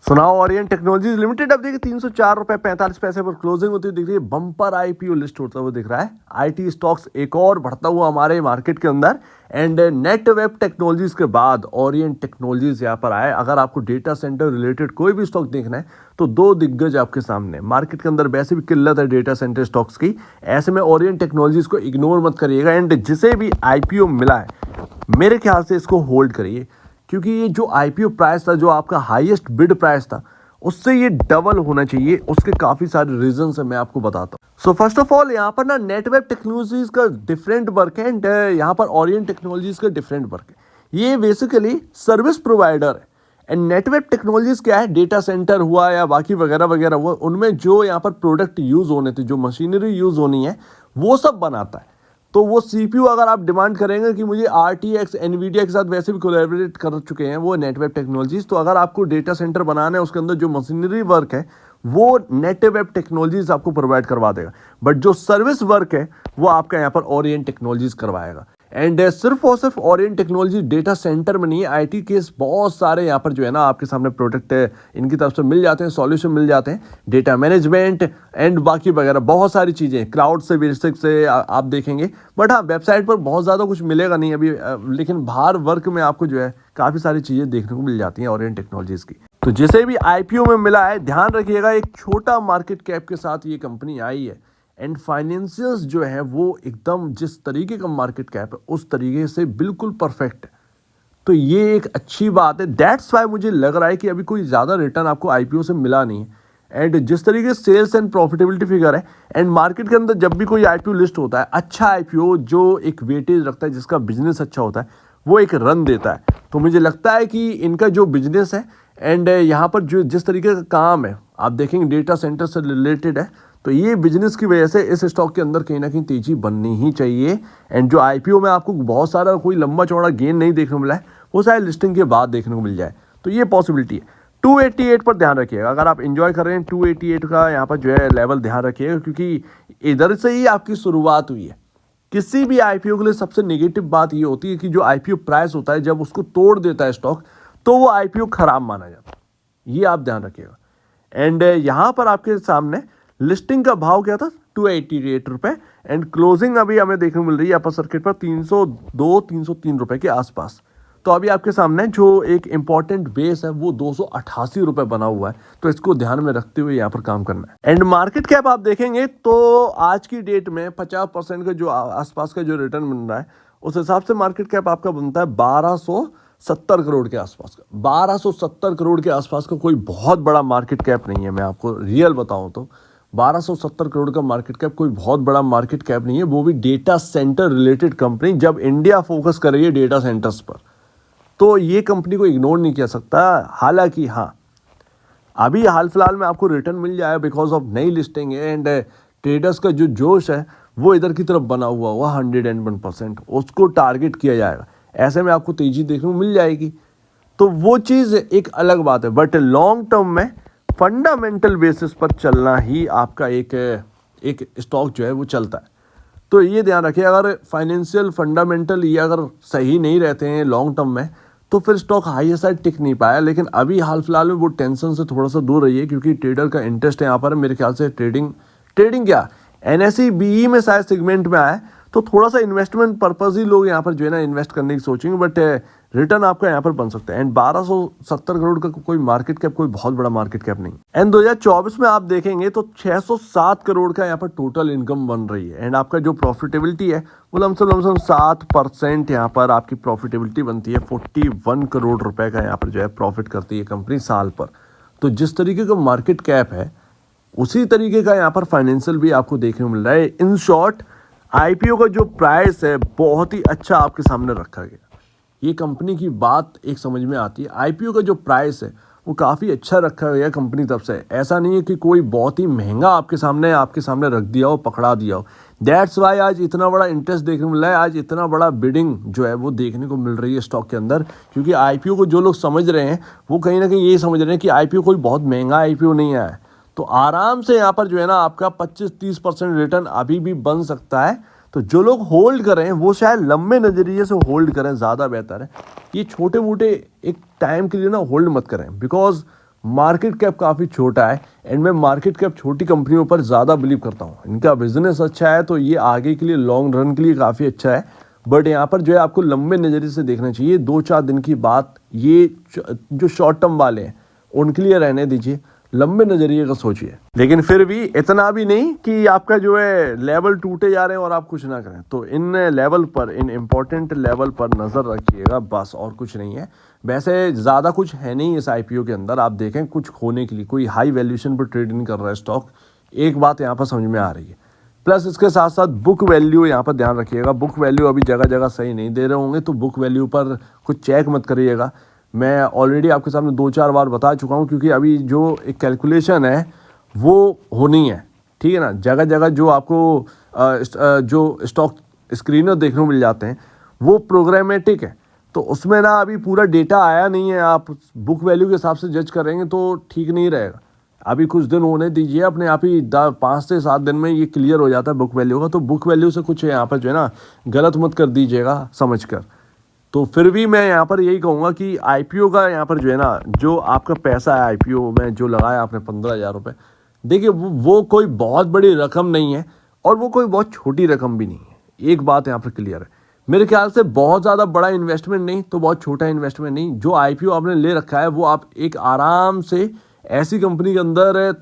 सुनाओ Orient technologies limited अब देखिए 304 रुपए 45 पैसे पर क्लोजिंग होती हुई दिख रही है। बम्पर आईपीओ लिस्ट होता हुआ दिख रहा है। आईटी स्टॉक्स एक और बढ़ता हुआ हमारे मार्केट के अंदर। एंड नेट वेब टेक्नोलॉजीज के बाद ओरिएंट टेक्नोलॉजीज यहाँ पर आए। अगर आपको डेटा सेंटर रिलेटेड कोई भी स्टॉक देखना है तो दो दिग्गज आपके सामने। मार्केट के अंदर वैसे भी किल्लत है डेटा सेंटर स्टॉक्स की, ऐसे में ओरिएंट टेक्नोलॉजीज को इग्नोर मत करिएगा। एंड जिसे भी आईपीओ मिला है मेरे ख्याल से इसको होल्ड करिए, क्योंकि ये जो आईपीओ प्राइस था, जो आपका हाईएस्ट बिड प्राइस था, उससे ये डबल होना चाहिए। उसके काफी सारे रीजंस है, मैं आपको बताता हूँ। सो फर्स्ट ऑफ ऑल यहाँ पर ना नेटवेब टेक्नोलॉजीज का डिफरेंट वर्क है एंड यहाँ पर ओरिएंट टेक्नोलॉजीज का डिफरेंट वर्क है। ये बेसिकली सर्विस प्रोवाइडर है एंड नेटवेब टेक्नोलॉजीज क्या है, डेटा सेंटर हुआ या बाकी वगैरह वगैरह हुआ, उनमें जो यहाँ पर प्रोडक्ट यूज होने थे, जो मशीनरी यूज होनी है, वो सब बनाता है। तो वो सीपीयू अगर आप डिमांड करेंगे कि मुझे आरटीएक्स एनवीडिया के साथ वैसे भी कोलैबोरेट कर चुके हैं वो नेटवेब टेक्नोलॉजीज, तो अगर आपको डेटा सेंटर बनाना है उसके अंदर जो मशीनरी वर्क है वो नेटवेब टेक्नोलॉजीज आपको प्रोवाइड करवा देगा। बट जो सर्विस वर्क है वो आपका यहाँ पर ओरिएंट टेक्नोलॉजीज करवाएगा। एंड सिर्फ और सिर्फ ओरिएंट टेक्नोलॉजी डेटा सेंटर में नहीं है, आईटी के बहुत सारे यहाँ पर जो है ना आपके सामने प्रोडक्ट है, इनकी तरफ से मिल जाते हैं, सॉल्यूशन मिल जाते हैं, डेटा मैनेजमेंट एंड बाकी वगैरह बहुत सारी चीज़ें, क्लाउड से बेसिक से आप देखेंगे। बट हाँ, वेबसाइट पर बहुत ज़्यादा कुछ मिलेगा नहीं अभी, लेकिन बाहर वर्क में आपको जो है काफ़ी सारी चीज़ें देखने को मिल जाती हैं ओरिएंट टेक्नोलॉजीज़ की। तो जिसे भी आईपीओ में मिला है, ध्यान रखिएगा एक छोटा मार्केट कैप के साथ ये कंपनी आई है एंड फाइनेंशियल्स जो है वो एकदम जिस तरीके का मार्केट कैप है उस तरीके से बिल्कुल परफेक्ट है। तो ये एक अच्छी बात है। दैट्स वाई मुझे लग रहा है कि अभी कोई ज़्यादा रिटर्न आपको आईपीओ से मिला नहीं है। एंड जिस तरीके से सेल्स एंड प्रॉफिटेबिलिटी फिगर है, एंड मार्केट के अंदर जब भी कोई आईपीओ लिस्ट होता है, अच्छा आईपीओ जो एक वेटेज रखता है, जिसका बिजनेस अच्छा होता है, वो एक रन देता है। तो मुझे लगता है कि इनका जो बिजनेस है एंड यहाँ पर जो जिस तरीके का काम है, आप देखेंगे डेटा सेंटर से रिलेटेड है, तो ये बिजनेस की वजह से इस स्टॉक के अंदर कहीं ना कहीं तेजी बननी ही चाहिए। एंड जो आईपीओ में आपको बहुत सारा कोई लंबा चौड़ा गेन नहीं देखने को मिला है, वो शायद लिस्टिंग के बाद देखने को मिल जाए, तो ये पॉसिबिलिटी है। 288 पर ध्यान रखिएगा, अगर आप एंजॉय कर रहे हैं 288 का यहाँ पर जो है लेवल ध्यान रखिएगा, क्योंकि इधर से ही आपकी शुरुआत हुई है। किसी भी आईपीओ के लिए सबसे नेगेटिव बात ये होती है कि जो आईपीओ प्राइस होता है, जब उसको तोड़ देता है स्टॉक, तो वो आईपीओ खराब माना जाता है। ये आप ध्यान रखिएगा। एंड यहाँ पर आपके सामने लिस्टिंग का भाव क्या था, 288 रुपए, एंड क्लोजिंग अभी हमें देखने को मिल रही है अपर सर्किट पर 302-303 रुपए के आसपास। तो अभी आपके सामने जो एक इंपॉर्टेंट बेस है वो 288 रुपए बना हुआ है, तो इसको ध्यान में रखते हुए यहाँ पर काम करना है। एंड मार्केट कैप आप देखेंगे तो आज की डेट में 50% का जो आसपास का जो रिटर्न बन रहा है, उस हिसाब से मार्केट कैप आपका बनता है 1270 करोड़ के आसपास का। 1270 करोड़ के आसपास का कोई बहुत बड़ा मार्केट कैप नहीं है। मैं आपको रियल बताऊं तो 1270 करोड़ का मार्केट कैप कोई बहुत बड़ा मार्केट कैप नहीं है, वो भी डेटा सेंटर रिलेटेड कंपनी। जब इंडिया फोकस कर रही है डेटा सेंटर्स पर, तो ये कंपनी को इग्नोर नहीं किया सकता। हालांकि हाँ, अभी हाल फिलहाल में आपको रिटर्न मिल जाए बिकॉज ऑफ नई लिस्टिंग है एंड ट्रेडर्स का जो जोश है वो इधर की तरफ बना हुआ 101%, उसको टारगेट किया जाएगा। ऐसे में आपको तेजी देखने को मिल जाएगी, तो वो चीज़ एक अलग बात है। बट लॉन्ग टर्म में फंडामेंटल बेसिस पर चलना ही आपका एक स्टॉक जो है वो चलता है। तो ये ध्यान रखिए, अगर फाइनेंशियल फंडामेंटल ये अगर सही नहीं रहते हैं लॉन्ग टर्म में, तो फिर स्टॉक हाई साइड टिक नहीं पाया। लेकिन अभी हाल फिलहाल में वो टेंशन से थोड़ा सा दूर रही है, क्योंकि ट्रेडर का इंटरेस्ट है यहाँ पर। मेरे ख्याल से ट्रेडिंग क्या एनएसई बीई में शायद सेगमेंट में आया, तो थोड़ा सा इन्वेस्टमेंट पर्पज ही लोग यहाँ पर जो है ना इन्वेस्ट करने की सोचेंगे। बट रिटर्न आपका यहाँ पर बन सकता है। एंड 1270 करोड़ का कोई मार्केट कैप कोई बहुत बड़ा मार्केट कैप नहीं। एंड 2024 में आप देखेंगे तो 607 करोड़ का यहाँ पर टोटल इनकम बन रही है। एंड आपका जो प्रॉफिटेबिलिटी है वो लमसम 7% यहाँ पर आपकी प्रॉफिटेबिलिटी बनती है। 41 करोड़ रुपए का यहाँ पर जो है प्रॉफिट करती है कंपनी साल पर। तो जिस तरीके का मार्केट कैप है उसी तरीके का यहाँ पर फाइनेंशियल भी आपको देखने को मिल रहा है। इन शॉर्ट, आईपीओ का जो प्राइस है बहुत ही अच्छा आपके सामने रखा गया। ये कंपनी की बात एक समझ में आती है। आईपीओ का जो प्राइस है वो काफ़ी अच्छा रखा गया कंपनी तरफ से। ऐसा नहीं है कि कोई बहुत ही महंगा आपके सामने रख दिया हो, पकड़ा दिया हो। दैट्स वाई आज इतना बड़ा इंटरेस्ट देखने को मिल रहा है, आज इतना बड़ा बिडिंग जो है वो देखने को मिल रही है स्टॉक के अंदर। क्योंकि आईपीओ को जो लोग समझ रहे हैं वो कहीं ना कहीं ये समझ रहे हैं कि आईपीओ कोई बहुत महंगा आईपीओ नहीं आया है। तो आराम से यहाँ पर जो है ना आपका 25-30% रिटर्न अभी भी बन सकता है। तो जो लोग होल्ड कर रहे हैं वो शायद लंबे नज़रिए से होल्ड करें, ज़्यादा बेहतर है। ये छोटे मोटे एक टाइम के लिए ना होल्ड मत करें, बिकॉज मार्केट कैप काफ़ी छोटा है एंड मैं मार्केट कैप छोटी कंपनियों पर ज़्यादा बिलीव करता हूँ। इनका बिजनेस अच्छा है तो ये आगे के लिए लॉन्ग रन के लिए काफ़ी अच्छा है, बट यहाँ पर जो है आपको लंबे नज़रिए से देखना चाहिए। 2-4 दिन की बात ये जो शॉर्ट टर्म वाले हैं उनके लिए रहने दीजिए, लंबे नज़रिए का सोचिए। लेकिन फिर भी इतना भी नहीं कि आपका जो है लेवल टूटे जा रहे हैं और आप कुछ ना करें। तो इन लेवल पर, इन इम्पोर्टेंट लेवल पर नज़र रखिएगा, बस और कुछ नहीं है। वैसे ज़्यादा कुछ है नहीं इस आईपीओ के अंदर, आप देखें कुछ खोने के लिए, कोई हाई वैल्यूएशन पर ट्रेडिंग कर रहा है स्टॉक, एक बात यहाँ पर समझ में आ रही है। प्लस इसके साथ साथ बुक वैल्यू यहाँ पर ध्यान रखिएगा। बुक वैल्यू अभी जगह जगह सही नहीं दे रहे होंगे, तो बुक वैल्यू पर कुछ चेक मत करिएगा। मैं ऑलरेडी आपके सामने 2-4 बार बता चुका हूँ, क्योंकि अभी जो एक कैलकुलेशन है वो होनी है, ठीक है ना। जगह जगह जो आपको जो स्टॉक स्क्रीनर देखने को मिल जाते हैं वो प्रोग्रामेटिक है, तो उसमें ना अभी पूरा डेटा आया नहीं है। आप बुक वैल्यू के हिसाब से जज करेंगे तो ठीक नहीं रहेगा। अभी कुछ दिन होने दीजिए, अपने आप ही 5 से 7 दिन में ये क्लियर हो जाता है बुक वैल्यू का। तो बुक वैल्यू से कुछ यहाँ पर जो है ना गलत मत कर दीजिएगा समझ कर। तो फिर भी मैं यहाँ पर यही कहूँगा कि आईपीओ का यहाँ पर जो है ना, जो आपका पैसा है आईपीओ में जो लगाया आपने 15,000 रुपये, देखिए वो कोई बहुत बड़ी रकम नहीं है और वो कोई बहुत छोटी रकम भी नहीं है। एक बात यहाँ पर क्लियर है, मेरे ख्याल से बहुत ज़्यादा बड़ा इन्वेस्टमेंट नहीं तो बहुत छोटा इन्वेस्टमेंट नहीं। जो आईपीओ आपने ले रखा है वो आप एक आराम से ऐसी कंपनी के अंदर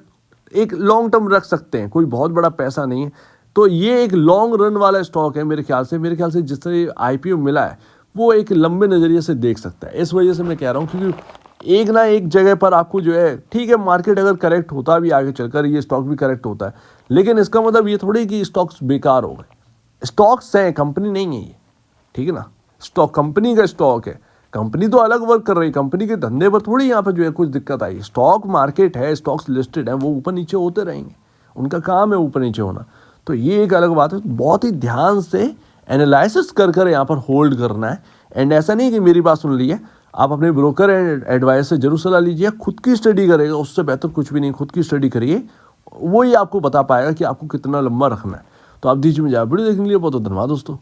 एक लॉन्ग टर्म रख सकते हैं, कोई बहुत बड़ा पैसा नहीं है। तो ये एक लॉन्ग रन वाला स्टॉक है मेरे ख्याल से जिस तरह आईपीओ मिला है वो एक लंबे नज़रिए से देख सकता है। इस वजह से मैं कह रहा हूँ, क्योंकि एक ना एक जगह पर आपको जो है, ठीक है मार्केट अगर करेक्ट होता भी आगे चलकर, ये स्टॉक भी करेक्ट होता है, लेकिन इसका मतलब ये थोड़ी कि स्टॉक्स बेकार हो गए। स्टॉक्स हैं, कंपनी नहीं है ये, ठीक है ना। स्टॉक कंपनी का स्टॉक है, कंपनी तो अलग वर्क कर रही है, कंपनी के धंधे पर थोड़ी यहाँ पर जो है कुछ दिक्कत आई। स्टॉक मार्केट है, स्टॉक्स लिस्टेड है, वो ऊपर नीचे होते रहेंगे, उनका काम है ऊपर नीचे होना। तो ये एक अलग बात है, बहुत ही ध्यान से एनालिसिस कर यहाँ पर होल्ड करना है। एंड ऐसा नहीं कि मेरी बात सुन ली है, आप अपने ब्रोकर एंड एडवाइस से जरूर सलाह लीजिए। खुद की स्टडी करेगा उससे बेहतर कुछ भी नहीं, खुद की स्टडी करिए, वही आपको बता पाएगा कि आपको कितना लंबा रखना है। तो आप दीजिए मुझे वीडियो देखने के लिए बहुत धन्यवाद दोस्तों।